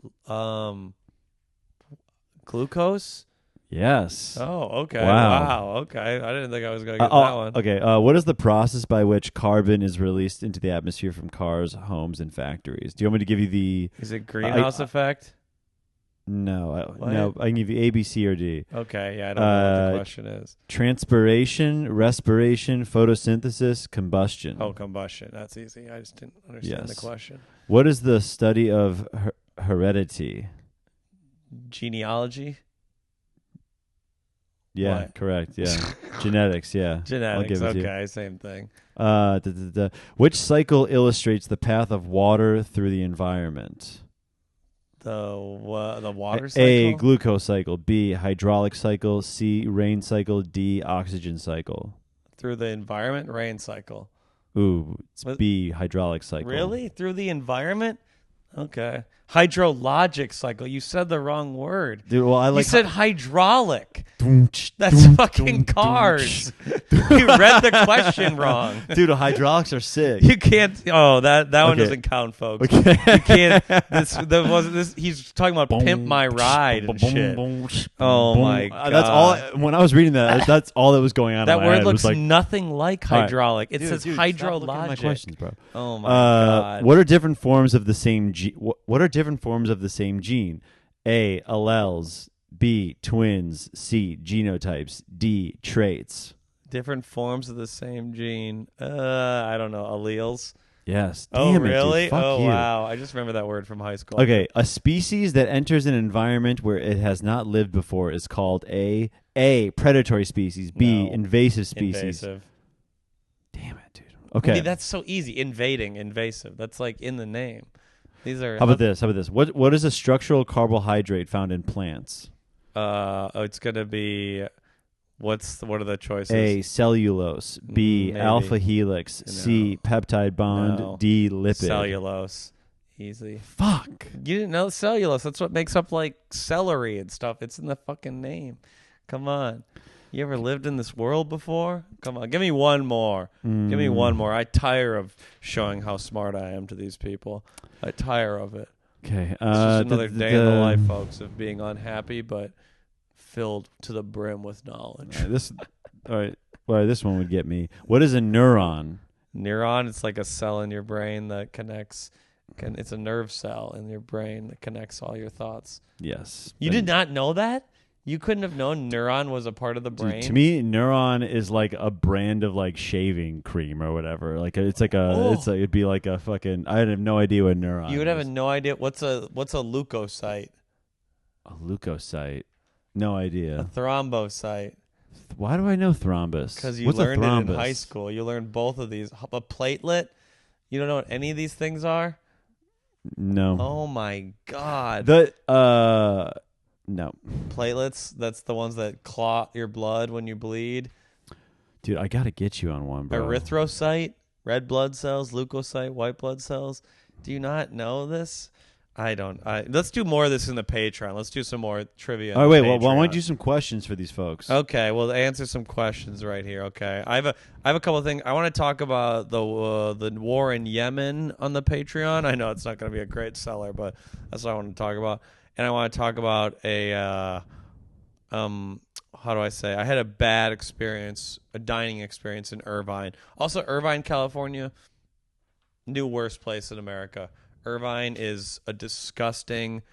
Glucose. Yes. Oh, okay. Wow. Wow. Okay. I didn't think I was going to get that one. Okay. What is the process by which carbon is released into the atmosphere from cars, homes, and factories? Do you want me to give you the? Is it greenhouse effect? No. What? No. I can give you A, B, C, or D. Okay. Yeah, I don't know what the question is. Transpiration, respiration, photosynthesis, combustion. Oh, combustion. That's easy. I just didn't understand the Yes. question. What is the study of heredity? Genealogy. Yeah, What? correct. Yeah, genetics. Yeah, Genetics. I'll give it to you. Okay, same thing. Which cycle illustrates the path of water through the environment? The water cycle. A. Glucose cycle. B. Hydraulic cycle. C. Rain cycle. D. Oxygen cycle. Through the environment. Rain cycle. Ooh, it's Was- B. Hydraulic cycle. Really? Through the environment? Okay. Hydrologic cycle. You said the wrong word. Dude, well, I like. You said hydraulic. That's That's fucking cars. You read the question wrong. Dude, hydraulics are sick. You can't. Oh, that one Okay. doesn't count, folks. Okay. You can't. This. He's talking about pimp my ride and shit. Oh my god. That's all. When I was reading that, that's all that was going on. That in my word head. It looks was like, nothing like All right. hydraulic. It says Dude, stop looking at hydrologic. my questions, bro. Oh my god. What are different forms of the same What are different forms of the same gene? A. Alleles. B. Twins. C. Genotypes. D. Traits. Different forms of the same gene. I don't know. Alleles. Yes. Oh, Damn it, dude. really? Fuck Oh, you. wow. I just remember that word from high school. Okay, a species that enters an environment where it has not lived before is called a predatory species. B. No. Invasive species. Invasive. Damn it, dude. Okay. I mean, that's so easy. Invading, invasive. That's like in the name. These are. How about this? What is a structural carbohydrate found in plants? It's gonna be. What are the choices? A. Cellulose. B. Maybe. Alpha helix. C. Peptide bond. No. D. Lipid. Cellulose. Easy. Fuck. You didn't know cellulose. That's what makes up like celery and stuff. It's in the fucking name. Come on. You ever lived in this world before? Come on. Give me one more. Give me one more. I tire of showing how smart I am to these people. I tire of it. Okay. It's just another day in the life, folks, of being unhappy but filled to the brim with knowledge. All right. Well, this one would get me. What is a neuron? Neuron, it's like a cell in your brain that connects. It's a nerve cell in your brain that connects all your thoughts. Yes. You did not know that? You couldn't have known neuron was a part of the brain? Dude, to me, neuron is like a brand of like shaving cream or whatever. Like it's like a, it'd be like a fucking. I have no idea what neuron. You would is. have no idea what's a leukocyte, A leukocyte. No a idea. thrombocyte. Why do I know thrombus? Because you What's learned a it thrombus? in high school. You learned both of these. A platelet. You don't know what any of these things are? No. Oh my god. No. Platelets. That's the ones that clot your blood when you bleed. Dude, I gotta get you on one, bro. Erythrocyte, red blood cells, leukocyte, white blood cells. Do you not know this? Let's do more of this in the Patreon. Let's do some more trivia. All right, wait. Well, why don't you do some questions for these folks? Okay, well, answer some questions right here. Okay, I have a couple of things. I want to talk about the war in Yemen on the Patreon. I know it's not going to be a great seller, but that's what I want to talk about. And I want to talk about how do I say? I had a bad experience, a dining experience in Irvine. Also, Irvine, California, new worst place in America. Irvine is a disgusting,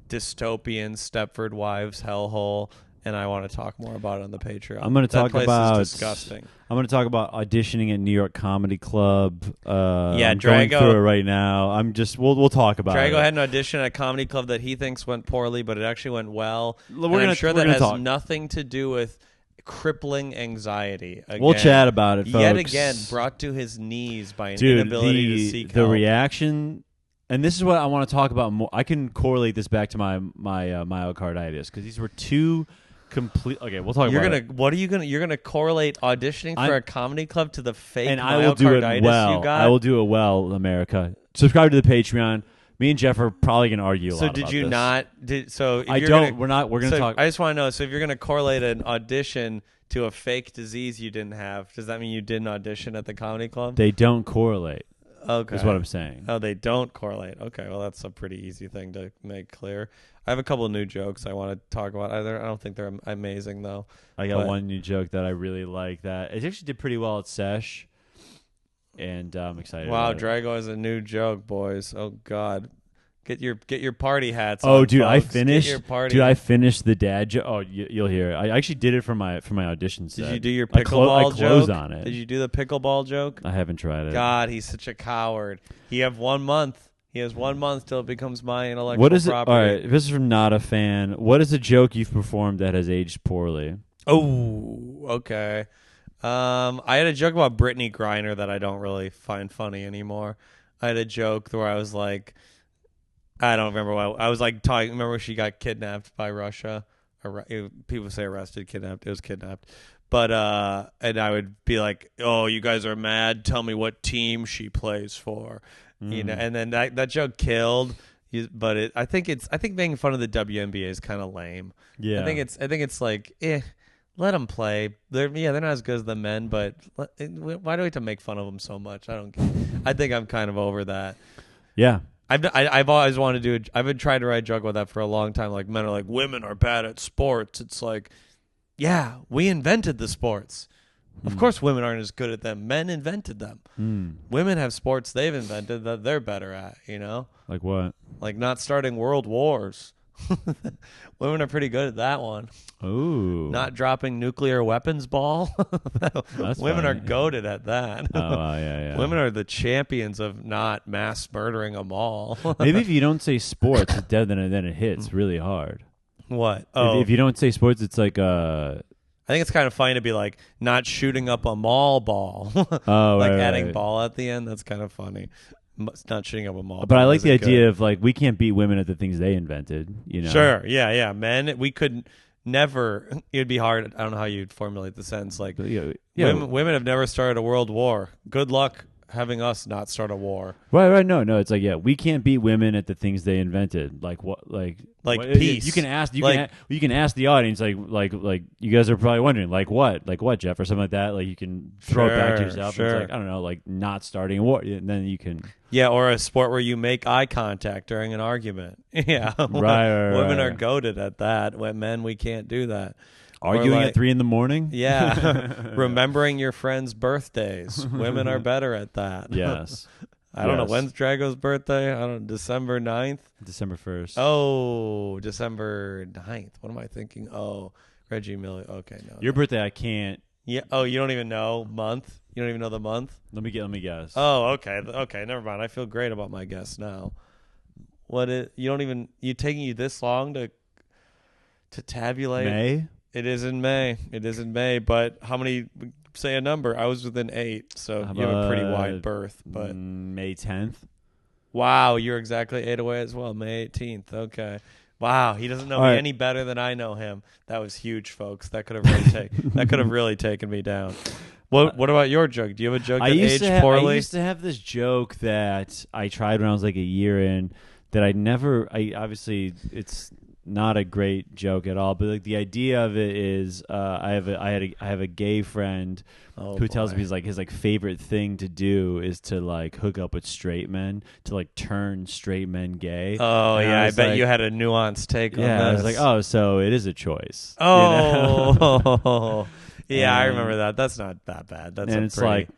dystopian Stepford Wives hellhole, and I want to talk more about it on the Patreon. I'm going to talk about disgusting. I'm going to talk about auditioning at New York Comedy Club. I'm Drago, going through it right now. We'll talk about it. Drago had an audition at a comedy club that he thinks went poorly, but it actually went well. I'm sure that has nothing to do with crippling anxiety. Again, we'll chat about it, folks. Yet again, brought to his knees by an inability to seek help. The reaction. And this is what I want to talk about more. I can correlate this back to my myocarditis because these were two complete. Okay, we'll talk about it. What are you gonna? You're gonna correlate auditioning for a comedy club to the fake and myocarditis I will do it well. You got? I will do it well, America. Subscribe to the Patreon. Me and Jeff are probably gonna argue a lot. So did about you this. not? I don't. We're not. We're gonna talk. I just want to know. So if you're gonna correlate an audition to a fake disease you didn't have, does that mean you didn't audition at the comedy club? They don't correlate. Okay. Is what I'm saying. Oh, they don't correlate. Okay, well, that's a pretty easy thing to make clear. I have a couple of new jokes I want to talk about. I don't think they're amazing, though. I got one new joke that I really like that. It actually did pretty well at Sesh, and I'm excited about it. Drago has a new joke, boys. Oh, God. Get your party hats on, dude, folks. I finished. Get your party. Dude, I finished the dad joke. Oh, you'll hear it. I actually did it for my audition set. Did you do your pickleball joke? I closed on it. Did you do the pickleball joke? I haven't tried it. God, he's such a coward. He has 1 month. He has 1 month till it becomes my intellectual what is property. All right, this is from Not a Fan. What is a joke you've performed that has aged poorly? Oh, okay. I had a joke about Brittany Griner that I don't really find funny anymore. I had a joke where I was like, I don't remember what I was like talking. Remember when she got kidnapped by Russia? People say arrested, kidnapped. It was kidnapped. But and I would be like, "Oh, you guys are mad. Tell me what team she plays for." You know, and then that joke killed. But I think making fun of the WNBA is kind of lame. Yeah, I think it's like, let them play. They're not as good as the men, but why do we have to make fun of them so much? I think I'm kind of over that. Yeah. I've always wanted to do I've been trying to write a joke about that for a long time. Like, men are like, women are bad at sports. It's like, yeah, we invented the sports. Of course women aren't as good at them. Men invented them. Women have sports they've invented that they're better at, you know? Like what? Like not starting world wars. Women are pretty good at that one. Ooh. Not dropping nuclear weapons ball. Women are goated at that. Oh, yeah. Women are the champions of not mass murdering them all. Maybe if you don't say sports, it's dead, then it hits really hard. What? Oh. If you don't say sports, it's like I think it's kind of funny to be like not shooting up a mall ball. Oh, like right, adding right. ball at the end. That's kind of funny. It's not shooting up a mall. But I like the idea of like we can't beat women at the things they invented. You know. Sure. Yeah. Men, we could never. It'd be hard. I don't know how you'd formulate the sentence. Like, women have never started a world war. Good luck having us not start a war. Right. No. It's like, yeah, we can't beat women at the things they invented. Like what? Like peace. You can ask. You can ask the audience. Like you guys are probably wondering. Like what, Jeff, or something like that. Like you can throw it back to yourself. Sure. It's like, I don't know. Like not starting a war. And then you can. Yeah, or a sport where you make eye contact during an argument. Yeah. Right. Women are goated at that. When men, we can't do that. Arguing at 3 a.m. Yeah. Remembering your friends' birthdays. Women are better at that. Yes. I don't know. When's Drago's birthday? I don't know. December 9th? December 1st. Oh, December 9th. What am I thinking? Oh, Reggie Miller. Okay, no. Your birthday, I can't. Yeah. Oh, you don't even know month? You don't even know the month? Let me guess. Oh, okay. Okay, never mind. I feel great about my guess now. You taking you this long to tabulate? May? It is in May, but how many, say a number? I was within 8, so you have a pretty wide berth. But May 10th. Wow, you're exactly 8 away as well. May 18th. Okay. Wow, he doesn't know me any better than I know him. That was huge, folks. That could have really taken me down. What about your joke? Do you have a joke that aged poorly? I used to have this joke that I tried when I was like a year in that I obviously it's not a great joke at all, but like the idea of it is I have a gay friend who tells me his favorite thing to do is to like hook up with straight men, to like turn straight men gay. Oh, And yeah, I bet like, you had a nuanced take on this. I was like, oh, so it is a choice. Oh, yeah, I And- remember that. That's not that bad. That's and a it's pretty, like,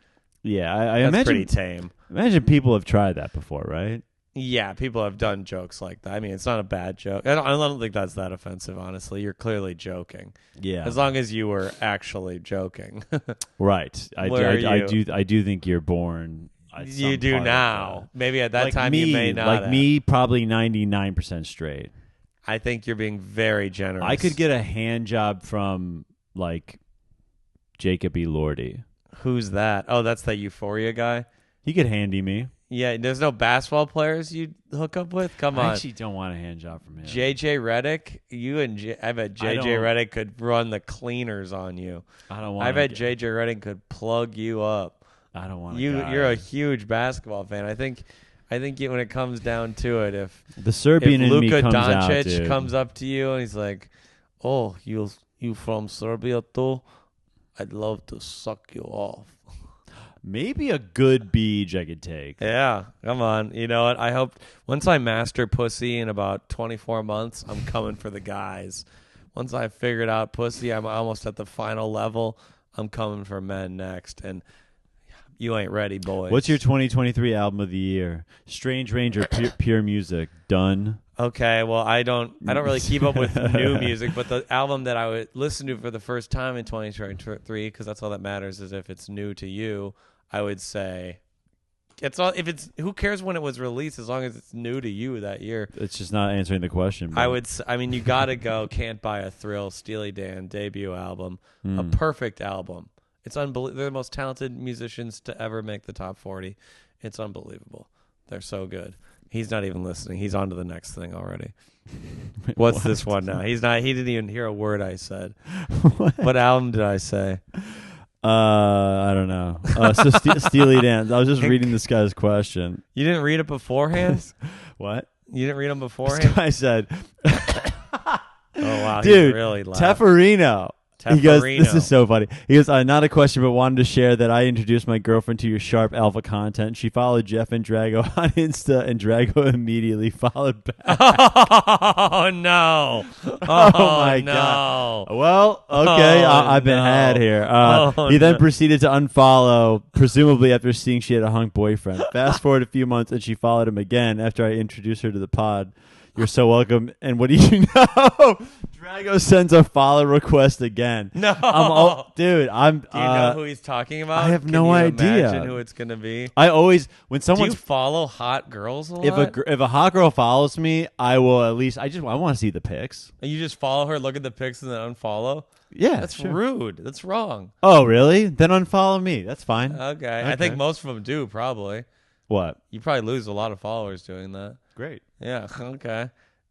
yeah, I that's imagine pretty tame. Imagine people have tried that before, right? Yeah, people have done jokes like that. I mean, it's not a bad joke. I don't think that's that offensive, honestly. You're clearly joking. Yeah, As long as you were actually joking. right. I do think you're born. At You some do part of now. Maybe at that like time me, you may not like have. me, probably 99% straight. I think you're being very generous. I could get a hand job from like Jacob E. Lordy. Who's that? Oh, that's that Euphoria guy? He could handy me. Yeah, there's no basketball players you'd hook up with? Come on. I actually don't want a hand job from him. JJ Redick? I bet JJ Redick could run the cleaners on you. I don't want. I bet JJ Redick could plug you up. I don't want. You're a huge basketball fan. I think when it comes down to it, if the Serbian in me Luka comes out, Doncic dude. comes up to you and he's like, "Oh, you from Serbia too? I'd love to suck you off." Maybe a good beach I could take. Yeah, come on. You know what? I hope once I master pussy in about 24 months, I'm coming for the guys. Once I figured out pussy, I'm almost at the final level. I'm coming for men next. And you ain't ready, boys. What's your 2023 album of the year? Strange Ranger, Pure Music. Done. Okay, well, I don't really keep up with new music, but the album that I would listen to for the first time in 2023, because that's all that matters, is if it's new to you. I would say it's all if it's who cares when it was released as long as it's new to you that year. It's just not answering the question. Bro. I mean, you got to go Can't Buy a Thrill, Steely Dan debut album, a perfect album. It's unbelievable. They're the most talented musicians to ever make the top 40. It's unbelievable. They're so good. He's not even listening. He's on to the next thing already. What's this one now? He's not. He didn't even hear a word I said. What album did I say? I don't know. So Steely Dan. I was just reading this guy's question. You didn't read it beforehand? What? You didn't read them This beforehand? guy said, Oh, wow. dude, He's really loud. Tefferino. He goes, Tefferino. this is so funny. He goes, not a question, but wanted to share that I introduced my girlfriend to your sharp alpha content. She followed Jeff and Drago on Insta, and Drago immediately followed back. Oh, no. Oh, my no. God. Well, okay, I've been had here. He then proceeded to unfollow, presumably after seeing she had a hunk boyfriend. Fast forward a few months, and she followed him again after I introduced her to the pod. You're so welcome. And what do you know? Drago sends a follow request again. No. Dude, Do you know who he's talking about? I have Can no you idea. Imagine who it's going to be. I always, when Do someone's you follow hot girls a lot? if a hot girl follows me, I will at least I want to see the pics. And you just follow her, look at the pics, and then unfollow? Yeah, That's sure. rude. That's wrong. Oh, really? Then unfollow me. That's fine. Okay. I think most of them do, probably. What? You probably lose a lot of followers doing that. Great. Yeah. Okay.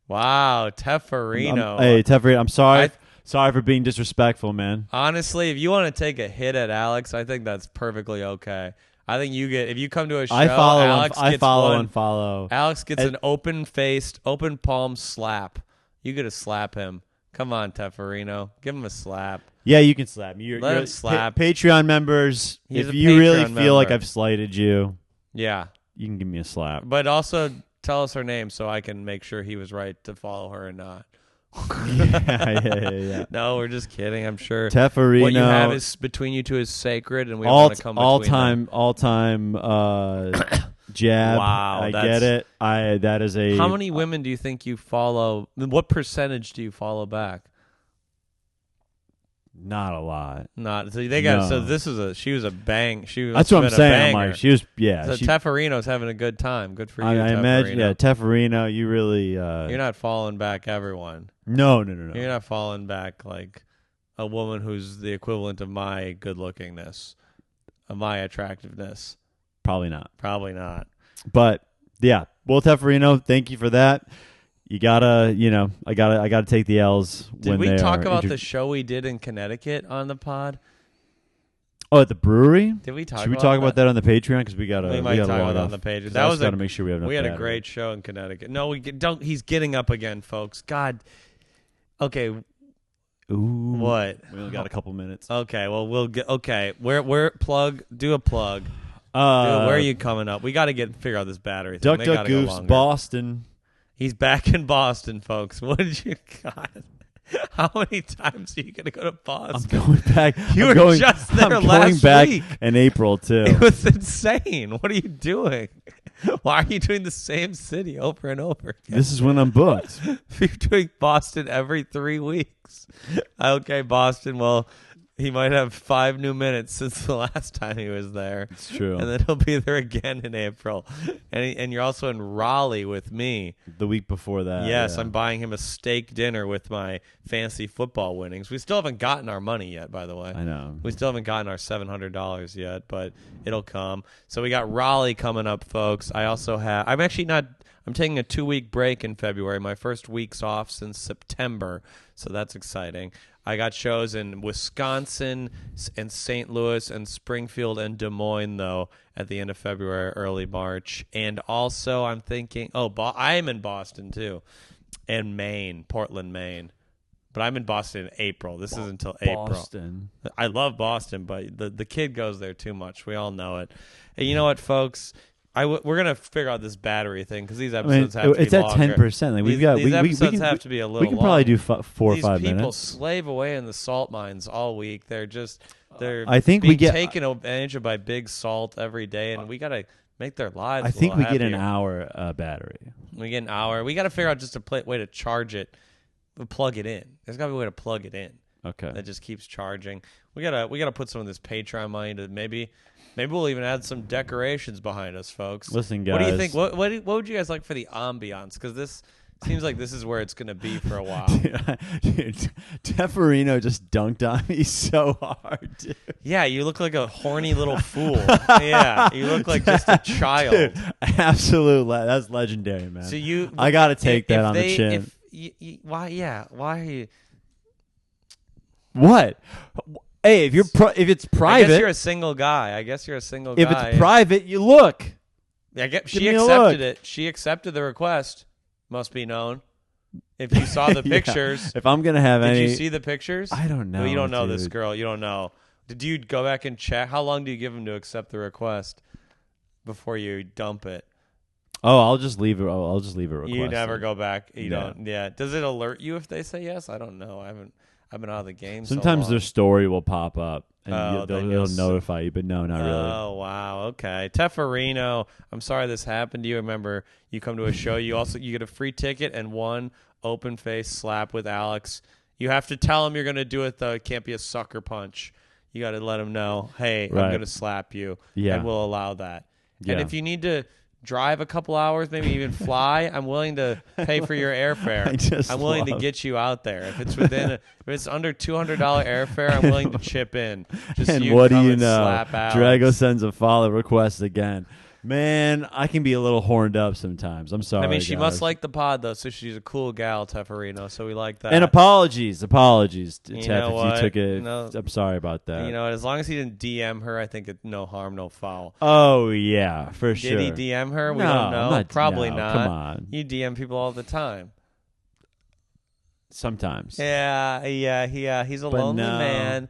Wow. Tefferino. Hey, Tefferino, I'm sorry. Sorry for being disrespectful, man. Honestly, if you want to take a hit at Alex, I think that's perfectly okay. I think if you come to a show, I follow one. and follow. Alex gets an open-faced, open-palm slap. You got to slap him. Come on, Tefferino. Give him a slap. Yeah, you can slap me. Let him slap. Patreon members, He's if a you really Patreon feel like member. I've slighted you, Yeah. you can give me a slap. But also tell us her name so I can make sure he was right to follow her and not. yeah. No, we're just kidding. I'm sure Tefferino. what you have is between you two is sacred, and we don't want to come between them. all time jab. Wow, I get it. That is a. How many women do you think you follow? What percentage do you follow back? Not a lot. Not so they got. No. So this is she was a bang. She was. That's what I'm been a saying. I'm banger. like, she was. Yeah. So Tefferino's having a good time. Good for you. I imagine. Tefferino. Yeah, Tefferino. You really. You're not following back everyone. No. You're not falling back like a woman who's the equivalent of my good-lookingness, of my attractiveness. Probably not. Probably not. But yeah, well, Tefferino, thank you for that. You gotta, I gotta take the L's. Did when we they talk are about the show we did in Connecticut on the pod? Oh, at the brewery? Did we talk? Should we talk about that on the Patreon? Because we gotta. We might talk about log it on off. the page. That was got to make sure we have enough. We had a battery. great show in Connecticut. No, we don't. He's getting up again, folks. God. Okay. Ooh. What? We only got a couple minutes. Okay. Well, we'll get. Okay. Where plug? Do a plug. Dude, where are you coming up? We got to figure out this battery thing. Duck Goose, Boston. He's back in Boston, folks. What did you got? How many times are you going to go to Boston? I'm going back. You were just there I'm last going back week. in April, too. It was insane. What are you doing? Why are you doing the same city over and over again? This is when I'm booked. You're doing Boston every 3 weeks. Okay, Boston. Well, he might have 5 new minutes since the last time he was there. It's true. And then he'll be there again in April. And you're also in Raleigh with me. The week before that. Yes, yeah. I'm buying him a steak dinner with my fantasy football winnings. We still haven't gotten our money yet, by the way. I know. We still haven't gotten our $700 yet, but it'll come. So we got Raleigh coming up, folks. I also have... I'm taking a 2-week break in February. My first week's off since September, so that's exciting. I got shows in Wisconsin and St. Louis and Springfield and Des Moines, though, at the end of February, early March. And also I'm thinking, I am in Boston, too, and Maine, Portland, Maine. But I'm in Boston in April. This is until April. Boston. I love Boston, but the kid goes there too much. We all know it. And you know what, folks? We're gonna figure out this battery thing because these episodes have to be it's at longer. 10%. Like these episodes have to be a little. We can probably do 4 or 5 minutes. These people slave away in the salt mines all week. They're I think being we get taken advantage of by big salt every day, and we gotta make their lives. I think we get an happier. hour battery. We get an hour. We gotta figure out just a way to charge it, plug it in. There's gotta be a way to plug it in. Okay. That just keeps charging. We gotta put some of this Patreon money to maybe we'll even add some decorations behind us, folks. Listen, guys. What do you think? What would you guys like for the ambiance? Because this seems like this is where it's gonna be for a while. Dude, Tefferino just dunked on me so hard, dude. Yeah, you look like a horny little fool. Yeah, you look like just a child. Dude, absolute. That's legendary, man. So I gotta take that on the chin. Why? Yeah, why? Are you, What? Hey, if it's private, I guess you're a single guy. If it's private, you look. I guess Give she me a accepted look. it. She accepted the request. Must be known. If you saw the Yeah. pictures, If I'm gonna have did any, you see the pictures? I don't know. Well, you don't know this dude. girl. You don't know. Did you go back and check? How long do you give him to accept the request before you dump it? Oh, I'll just leave it. I'll just leave it requested. You never go back. You No. don't. Yeah. Does it alert you if they say yes? I don't know. I've been out of the game. Sometimes so their long. story will pop up and then they'll you'll notify you, but no, not really. Oh, wow. Okay. Tefferino, I'm sorry this happened to you. Remember, you come to a show, you get a free ticket and one open face slap with Alex. You have to tell him you're going to do it, though. It can't be a sucker punch. You got to let him know, hey, I'm Right. going to slap you. Yeah. And we'll allow that. Yeah. And if you need to drive a couple hours, maybe even fly, I'm willing to pay for your airfare. I'm willing to get you out there. If it's if it's under $200 airfare, I'm willing to chip in. Just And you what do come you and know? slap Alex. Drago sends a follow request again. Man, I can be a little horned up sometimes. I'm sorry. I mean, she guys. must like the pod, though, so she's a cool gal, Tefferino, so we like that. And apologies, You Tef, know if what? you took it. No. I'm sorry about that. You know, as long as he didn't DM her, I think it's no harm, no foul. Oh yeah, for sure. Did he DM her? We No, don't know. Probably no, not. Come on. You DM people all the time. Sometimes. Yeah. He's a But lonely no. man.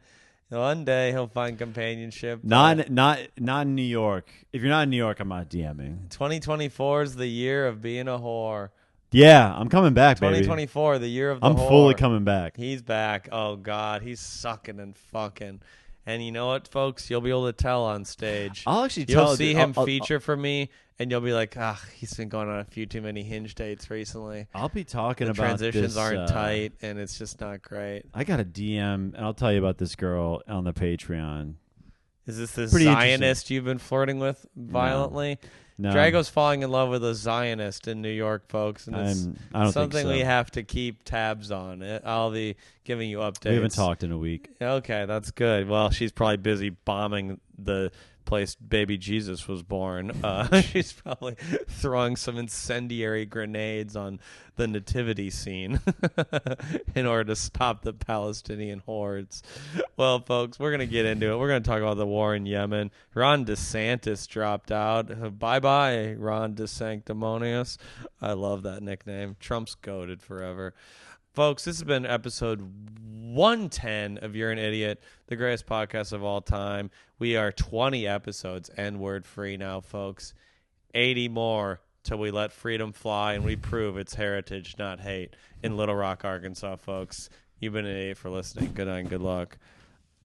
One day he'll find companionship. Not in New York. If you're not in New York, I'm not DMing. 2024 is the year of being a whore. Yeah, I'm coming back, baby. 2024, the year of the I'm whore. fully coming back. He's back. Oh, God. He's sucking and fucking. And you know what, folks? You'll be able to tell on stage. I'll actually You'll tell. see him I'll- feature for me, and you'll be like, he's been going on a few too many Hinge dates recently. I'll be talking The about transitions this, aren't tight, and it's just not great. I got a DM, and I'll tell you about this girl on the Patreon. Is this the Pretty Zionist you've been flirting with violently? No, Drago's falling in love with a Zionist in New York, folks, and it's I don't something think so. we have to keep tabs on. I'll be giving you updates. We haven't talked in a week. Okay, that's good. Well, she's probably busy bombing the place baby Jesus was born. She's probably throwing some incendiary grenades on the nativity scene in order to stop the Palestinian hordes. Well, folks, we're going to get into it. We're going to talk about the war in Yemen. Ron DeSantis dropped out. Bye-bye, Ron DeSanctimonious. I love that nickname. Trump's goated forever. Folks, this has been episode 110 of You're an Idiot, the greatest podcast of all time. We are 20 episodes N-word free now, folks. 80 more till we let freedom fly and we prove it's heritage, not hate, in Little Rock, Arkansas, folks. You've been an idiot for listening. Good night and good luck.